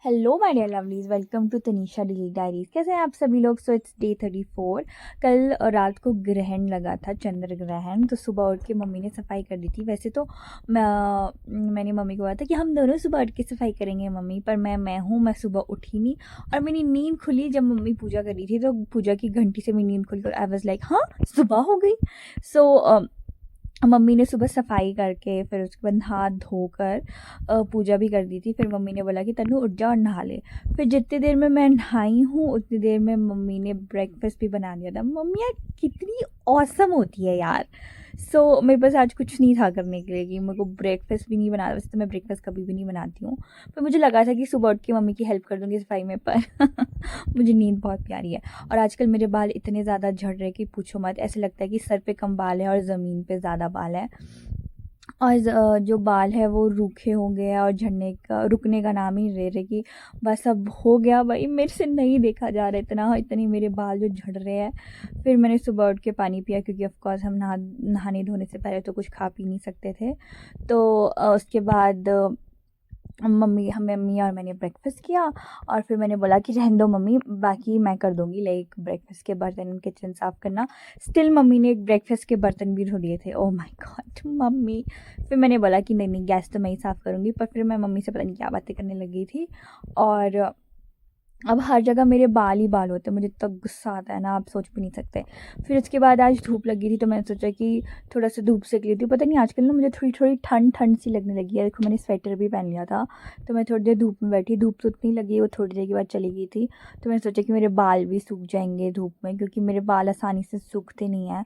Hello my dear lovelies, welcome to Tanisha daily diaries. कैसे हैं आप सभी लोग? So it's day 34। कल रात को ग्रहण लगा था, चंद्र ग्रहण। तो सुबह उठ के मम्मी ने सफाई कर दी थी। वैसे तो मैंने मम्मी को बोला था कि हम दोनों सुबह उठ के सफाई करेंगे मम्मी, पर मैं सुबह उठी नहीं। और मेरी नींद खुली जब मम्मी पूजा कर रही थी, तो पूजा की घंटी से मेरी नींद खुल कर आई वाज लाइक हाँ सुबह हो गई। सो मम्मी ने सुबह सफाई करके फिर उसके बाद हाथ धोकर पूजा भी कर दी थी। फिर मम्मी ने बोला कि तनु उठ जा और नहा ले। फिर जितनी देर में मैं नहाई हूँ उतनी देर में मम्मी ने ब्रेकफास्ट भी बना दिया था। मम्मी यार कितनी औसम होती है यार। मेरे पास आज कुछ नहीं था करने के लिए कि मेरे को ब्रेकफास्ट भी नहीं बनाना। वैसे तो मैं ब्रेकफास्ट कभी भी नहीं बनाती हूँ, पर मुझे लगा था कि सुबह उठ के मम्मी की हेल्प कर दूँगी सफाई में। पर मुझे नींद बहुत प्यारी है। और आजकल मेरे बाल इतने ज़्यादा झड़ रहे कि पूछो मत। ऐसे लगता है कि सर पे कम बाल है और ज़मीन पे ज़्यादा बाल है। और जो बाल है वो रूखे हो गए हैं और झड़ने का रुकने का नाम ही नहीं ले रहे कि बस अब हो गया भाई, मेरे से नहीं देखा जा रहा इतनी मेरे बाल जो झड़ रहे हैं। फिर मैंने सुबह उठ के पानी पिया, क्योंकि ऑफ कोर्स हम नहाने धोने से पहले तो कुछ खा पी नहीं सकते थे। तो उसके बाद मम्मी और मैंने ब्रेकफास्ट किया। और फिर मैंने बोला कि रहने दो मम्मी, बाकी मैं कर दूँगी, लाइक ब्रेकफास्ट के बर्तन, किचन साफ़ करना। स्टिल मम्मी ने ब्रेकफास्ट के बर्तन भी धो लिए थे। Oh my God mummy. फिर मैंने बोला कि नहीं गैस तो मैं ही साफ़ करूँगी। पर फिर मैं मम्मी से पता नहीं क्या बातें करने लगी थी। और अब हर जगह मेरे बाल ही बाल होते हैं। मुझे इतना गुस्सा आता है ना, आप सोच भी नहीं सकते। फिर उसके बाद आज धूप लगी थी तो मैंने सोचा कि थोड़ा सा धूप सेक लेती हूँ। पता नहीं आजकल ना मुझे थोड़ी थोड़ी ठंड सी लगने लगी है। देखो मैंने स्वेटर भी पहन लिया था। तो मैं थोड़ी देर धूप में बैठी। धूप तो उतनी लगी, वो थोड़ी देर के बाद चली गई थी। तो मैंने सोचा कि मेरे बाल भी सूख जाएंगे धूप में, क्योंकि मेरे बाल आसानी से सूखते नहीं हैं।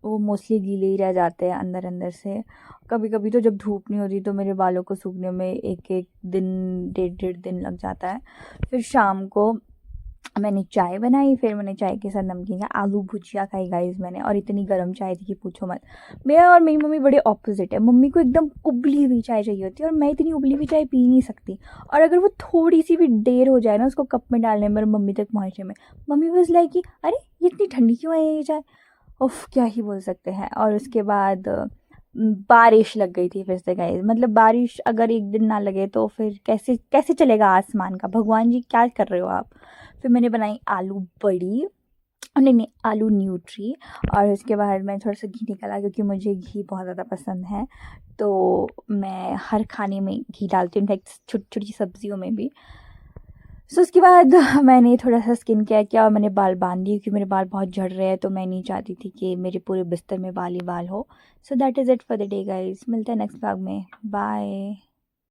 वो मोस्टली गीले ही रह जाते हैं अंदर अंदर से। कभी कभी तो जब धूप नहीं होती तो मेरे बालों को सूखने में एक एक दिन, डेढ़ दिन लग जाता है। फिर शाम को मैंने चाय बनाई। फिर मैंने चाय के साथ नमकीन या आलू भुजिया खाई गाइस मैंने। और इतनी गर्म चाय थी कि पूछो मत। मेरा और मेरी मम्मी बड़े ऑपोजिट है। मम्मी को एकदम उबली हुई चाय चाहिए होती है और मैं इतनी उबली हुई चाय पी नहीं सकती। और अगर वो थोड़ी सी भी देर हो जाए ना उसको कप में डालने में और मम्मी तक पहुँचने में, मम्मी बस लाइक कि अरे ये इतनी ठंडी क्यों है ये चाय। उफ, क्या ही बोल सकते हैं। और उसके बाद बारिश लग गई थी फिर से गाइस। मतलब बारिश अगर एक दिन ना लगे तो फिर कैसे कैसे चलेगा आसमान का। भगवान जी क्या कर रहे हो आप। फिर मैंने बनाई आलू बड़ी, नहीं आलू न्यूट्री। और उसके बाद मैं थोड़ा सा घी निकाला, क्योंकि मुझे घी बहुत ज़्यादा पसंद है। तो मैं हर खाने में घी डालती हूँ, इनफैक्ट छोटी छोटी सब्जियों में भी। उसके बाद मैंने थोड़ा सा स्किन केयर किया और मैंने बाल बांध दिए, क्योंकि मेरे बाल बहुत झड़ रहे हैं। तो मैं नहीं चाहती थी कि मेरे पूरे बिस्तर में बाल ही बाल हो। So that is it for the day guys. मिलते हैं नेक्स्ट व्लॉग में। बाय।